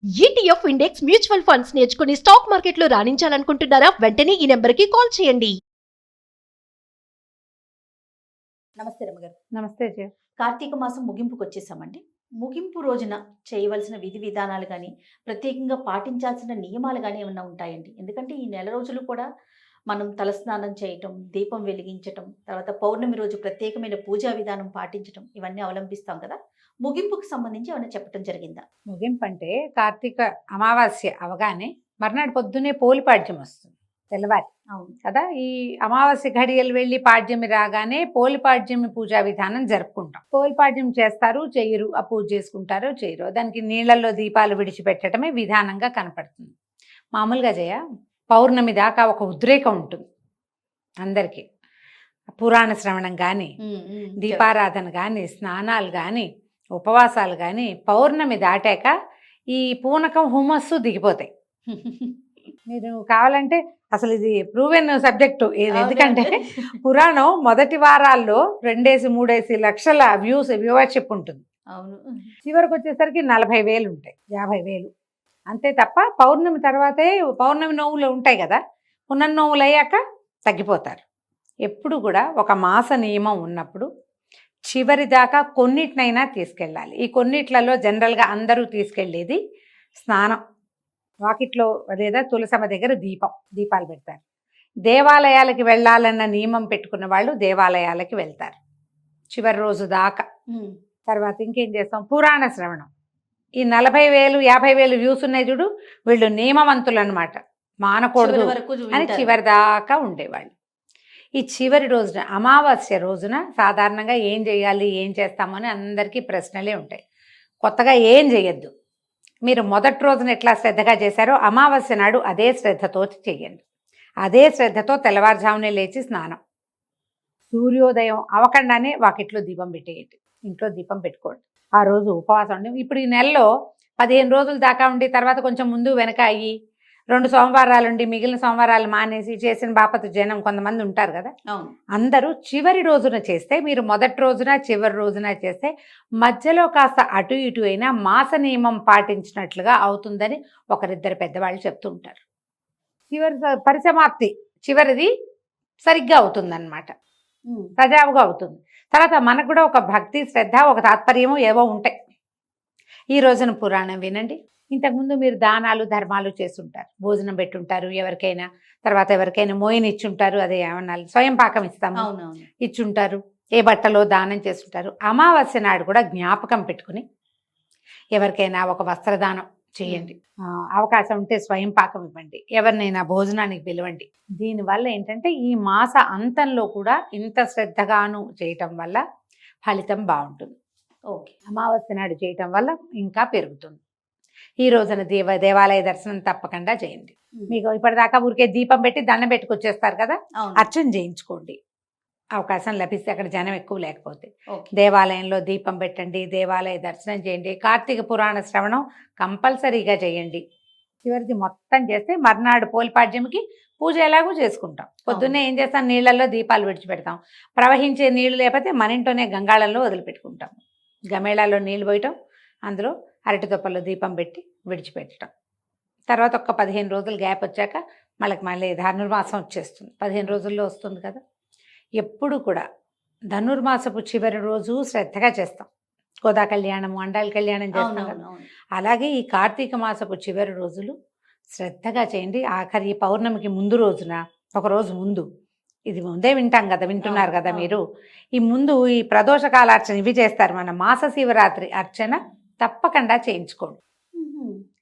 ETF index mutual funds నేర్చుకుని stock మార్కెట్లో రాణించాలనుకుంటున్నారా? వెంటనే ఈ నెంబర్కి కాల్ చేయండి. నమస్తే రమ్మగారు. నమస్తే జయ. కార్తీక మాసం ముగింపుకు వచ్చేసామండి. ముగింపు రోజున చేయవలసిన విధి విధానాలు కానీ, ప్రత్యేకంగా పాటించాల్సిన నియమాలు కానీ ఏమన్నా ఉంటాయండి? ఎందుకంటే ఈ నెల రోజులు కూడా మనం తలస్నానం చేయటం, దీపం వెలిగించటం, తర్వాత పౌర్ణమి రోజు ప్రత్యేకమైన పూజా విధానం పాటించటం ఇవన్నీ అవలంబిస్తాం కదా. ముగింపుకు సంబంధించి ఏమైనా చెప్పడం జరిగిందా? ముగింపు అంటే కార్తీక అమావాస్య అవగానే మర్నాడు పొద్దునే పోలిపాడ్యం వస్తుంది, తెల్లవారి. అవును కదా. ఈ అమావాస్య ఘడియలు వెళ్ళి పాడ్యమి రాగానే పోలిపాడ్యమి పూజా విధానం జరుపుకుంటాం. పోలిపాడ్యం చేస్తారు, చెయ్యరు, ఆ పూజ చేసుకుంటారో చేయరు, దానికి నీళ్లలో దీపాలు విడిచిపెట్టడమే విధానంగా కనపడుతుంది. మామూలుగా జయ, పౌర్ణమి దాకా ఒక ఉద్రేకం ఉంటుంది అందరికీ. పురాణ శ్రవణం కానీ, దీపారాధన కానీ, స్నానాలు కానీ, ఉపవాసాలు కానీ, పౌర్ణమి దాటాక ఈ పూనకం హుమస్సు దిగిపోతాయి. మీరు కావాలంటే అసలు ఇది ప్రూవెన్ సబ్జెక్టు. ఎందుకంటే పురాణం మొదటి వారాల్లో 2-3 లక్షల వ్యూవర్షిప్ ఉంటుంది. అవును. చివరికి వచ్చేసరికి 40,000 ఉంటాయి, 50,000 అంతే. తప్ప పౌర్ణమి తర్వాతే పౌర్ణమి నోవులు ఉంటాయి కదా, పునర్నోవులు అయ్యాక తగ్గిపోతారు. ఎప్పుడు కూడా ఒక మాస నియమం ఉన్నప్పుడు చివరి దాకా కొన్నిటినైనా తీసుకెళ్ళాలి. ఈ కొన్నిట్లలో జనరల్గా అందరూ తీసుకెళ్ళేది స్నానం, వాకిట్లో లేదా తులసమ్మ దగ్గర దీపాలు పెడతారు. దేవాలయాలకి వెళ్ళాలన్న నియమం పెట్టుకున్న వాళ్ళు దేవాలయాలకి వెళ్తారు చివరి రోజు దాకా. తర్వాత ఇంకేం చేస్తాం, పురాణ శ్రవణం. ఈ 40,000 50,000 వ్యూస్ ఉన్నాయి చూడు, వీళ్ళు నియమవంతులు అనమాట, మానకూడదు అని చివరి దాకా ఉండేవాళ్ళు. ఈ చివరి రోజున అమావాస్య రోజున సాధారణంగా ఏం చేయాలి, ఏం చేస్తామని అందరికీ ప్రశ్నలే ఉంటాయి. కొత్తగా ఏం చేయొద్దు. మీరు మొదటి రోజున ఎట్లా శ్రద్ధగా చేశారో అమావాస్య నాడు అదే శ్రద్ధతో చేయండి. అదే శ్రద్ధతో తెల్లవారుజామునే లేచి స్నానం, సూర్యోదయం అవకుండానే వాకిట్లో దీపం పెట్టేయండి, ఇంట్లో దీపం పెట్టుకోండి. ఆ రోజు ఉపవాసం ఉండి, ఇప్పుడు ఈ నెలలో 15 రోజుల దాకా ఉండి తర్వాత కొంచెం ముందు వెనక అయ్యి 2 సోమవారాలు ఉండి మిగిలిన సోమవారాలు మానేసి చేసిన బాపత జనం కొంతమంది ఉంటారు కదా. అందరూ చివరి రోజున చేస్తే, మీరు మొదటి రోజున చివరి రోజున చేస్తే మధ్యలో కాస్త అటు ఇటు అయినా మాస నియమం పాటించినట్లుగా అవుతుందని ఒకరిద్దరు పెద్దవాళ్ళు చెప్తూ ఉంటారు. చివరి పరిసమాప్తి చివరిది సరిగ్గా అవుతుందన్నమాట, సజావుగా అవుతుంది. తర్వాత మనకు కూడా ఒక భక్తి, శ్రద్ధ, ఒక తాత్పర్యము ఏవో ఉంటాయి. ఈ రోజున పురాణం వినండి. ఇంతకుముందు మీరు దానాలు ధర్మాలు చేస్తుంటారు, భోజనం పెట్టుంటారు ఎవరికైనా, తర్వాత ఎవరికైనా మోయిని ఇచ్చుంటారు, అదే ఏమన్నా స్వయం పాకం ఇస్తాము ఇచ్చుంటారు, ఏ బట్టలో దానం చేస్తుంటారు. అమావాస్య నాడు కూడా జ్ఞాపకం పెట్టుకుని ఎవరికైనా ఒక వస్త్రదానం చేయండి. అవకాశం ఉంటే స్వయం పాకం ఇవ్వండి, ఎవరినైనా భోజనానికి పిలవండి. దీనివల్ల ఏంటంటే ఈ మాస అంతంలో కూడా ఇంత శ్రద్ధగాను చేయటం వల్ల ఫలితం బాగుంటుంది. ఓకే. అమావాస్య నాడు చేయటం వల్ల ఇంకా పెరుగుతుంది. ఈ రోజున దేవాలయ దర్శనం తప్పకుండా చేయండి. మీకు ఇప్పటిదాకా ఊరికే దీపం పెట్టి దండం పెట్టుకొచ్చేస్తారు కదా, అర్చన చేయించుకోండి అవకాశం లభిస్తే, అక్కడ జనం ఎక్కువ లేకపోతే. దేవాలయంలో దీపం పెట్టండి, దేవాలయ దర్శనం చేయండి, కార్తీక పురాణ శ్రవణం కంపల్సరీగా చేయండి. చివరిది మొత్తం చేస్తే మర్నాడు పోలిపాడ్యంకి పూజ ఎలాగూ చేసుకుంటాం. పొద్దున్నే ఏం చేస్తాం, నీళ్ళల్లో దీపాలు విడిచిపెడతాం. ప్రవహించే నీళ్లు లేకపోతే మన ఇంట్లోనే గంగాళంలో వదిలిపెట్టుకుంటాం. గమేళాలో నీళ్ళు పోయటం, అందులో అరటి తొప్పల్లో దీపం పెట్టి విడిచిపెట్టడం. తర్వాత ఒక 15 రోజులు గ్యాప్ వచ్చాక మళ్ళీ ధనుర్మాసం వచ్చేస్తుంది, 15 రోజుల్లో వస్తుంది కదా. ఎప్పుడు కూడా ధనుర్మాసపు చివరి రోజు శ్రద్ధగా చేస్తాం. గోదా కళ్యాణము, అండాల కళ్యాణం చేస్తాం కదా. అలాగే ఈ కార్తీక మాసపు చివరి రోజులు శ్రద్ధగా చేయండి. ఆఖరి ఈ పౌర్ణమికి ముందు రోజున, ఒక రోజు ముందు, ఇది ముందే వింటాం కదా, వింటున్నారు కదా మీరు. ఈ ముందు ఈ ప్రదోషకాలార్చన ఇవి చేస్తారు. మన మాస శివరాత్రి అర్చన తప్పకుండా చేయించుకోండి.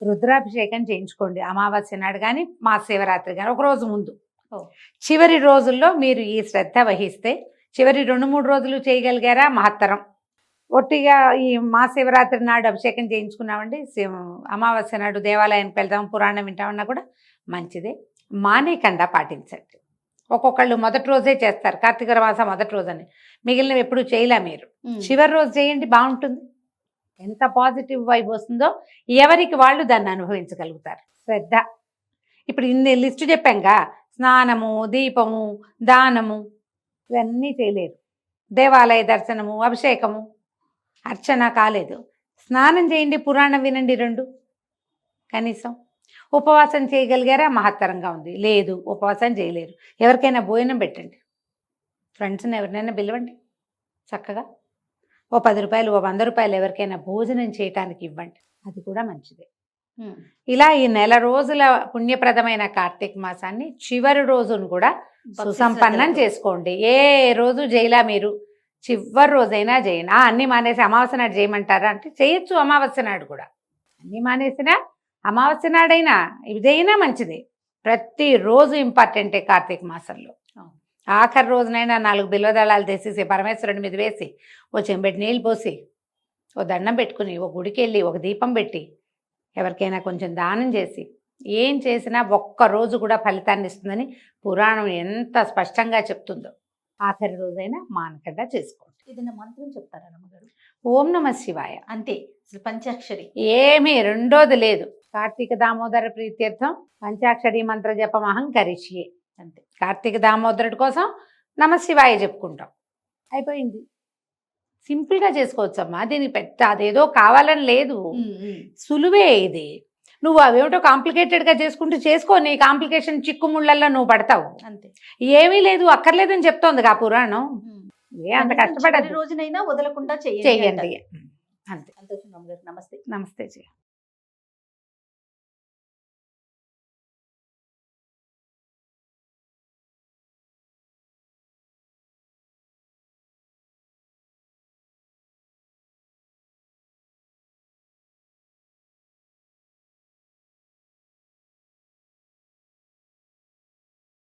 రుద్రాభిషేకం చేయించుకోండి అమావాస్య నాడు కానీ మాస శివరాత్రి కానీ ఒకరోజు ముందు. చివరి రోజుల్లో మీరు ఈ శ్రద్ధ వహిస్తే చివరి 2-3 రోజులు చేయగలిగారా మహత్తరం. ఒట్టిగా ఈ మహాశివరాత్రి నాడు అభిషేకం చేయించుకున్నామండి, అమావాస్య నాడు దేవాలయానికి వెళ్దాం, పురాణం వింటామన్నా కూడా మంచిదే. మానేకుండా పాటించండి. ఒక్కొక్కళ్ళు మొదటి రోజే చేస్తారు, కార్తీక మాసం మొదటి రోజని, మిగిలినవి ఎప్పుడు చేయలే. మీరు చివరి రోజు చేయండి, బాగుంటుంది. ఎంత పాజిటివ్ వైబ్ వస్తుందో ఎవరికి వాళ్ళు దాన్ని అనుభవించగలుగుతారు. శ్రద్ధ. ఇప్పుడు ఇన్ని లిస్టు చెప్పాంగా, స్నానము, దీపము, దానము, ఇవన్నీ చేయలేరు. దేవాలయ దర్శనము, అభిషేకము, అర్చన కాలేదు. స్నానం చేయండి, పురాణం వినండి, 2 కనీసం ఉపవాసం చేయగలిగారా? మహత్తరంగా ఉంది. లేదు, ఉపవాసం చేయలేరు. ఎవరికైనా భోజనం పెట్టండి, ఫ్రెండ్స్ని ఎవరినైనా పిలవండి, చక్కగా ఓ 10 రూపాయలు, ఓ 100 రూపాయలు ఎవరికైనా భోజనం చేయటానికి ఇవ్వండి, అది కూడా మంచిదే. ఇలా ఈ నెల రోజుల పుణ్యప్రదమైన కార్తీక మాసాన్ని చివరి రోజును కూడా సుసంపన్నం చేసుకోండి. ఏ రోజు చేయలా మీరు, చివరి రోజైనా చేయండి. అన్నీ మానేసి అమావాస్య నాడు చేయమంటారా అంటే చేయొచ్చు, అమావాస్య నాడు కూడా. అన్నీ మానేసినా అమావాస్య నాడైనా ఇదైనా మంచిదే. ప్రతిరోజు ఇంపార్టెంటే కార్తీక మాసంలో. ఆఖరి రోజునైనా 4 బిల్వదళాలు తెసేసి పరమేశ్వరుడి మీద వేసి, ఓ చెంబెట్టి నీళ్ళు పోసి, ఓ దండం పెట్టుకుని, ఓ గుడికి వెళ్ళి ఒక దీపం పెట్టి, ఎవరికైనా కొంచెం దానం చేసి, ఏం చేసినా ఒక్కరోజు కూడా ఫలితాన్ని ఇస్తుందని పురాణం ఎంత స్పష్టంగా చెప్తుందో. ఆఖరి రోజైనా మానకుండా చేసుకోండి. ఏదైనా మంత్రం చెప్తారా రమ్మగారు? ఓం నమ శివాయ అంతే, అసలు పంచాక్షరి ఏమీ రెండోది లేదు. కార్తీక దామోదర ప్రీత్యర్థం పంచాక్షరి మంత్ర జపం అహం కరిష్యే. అంతే. కార్తీక దామోదరుడి కోసం నమ శివాయ చెప్పుకుంటాం, అయిపోయింది. సింపుల్గా చేసుకోవచ్చమ్మా, దీనికి పెద్ద అదేదో కావాలని లేదు, సులువే ఇది. నువ్వు అవేమిటో కాంప్లికేటెడ్గా చేసుకుంటూ చేసుకో, నీ కాంప్లికేషన్ చిక్కుముళ్ళల్లో నువ్వు పడతావు. అంతే, ఏమీ లేదు అక్కర్లేదని చెప్తోంది ఆ పురాణం. అంత కష్టపడదు, రోజునైనా వదలకుండా చెయ్యండి. అంతే. సంతోషం రమ్మగారు. నమస్తే. నమస్తే.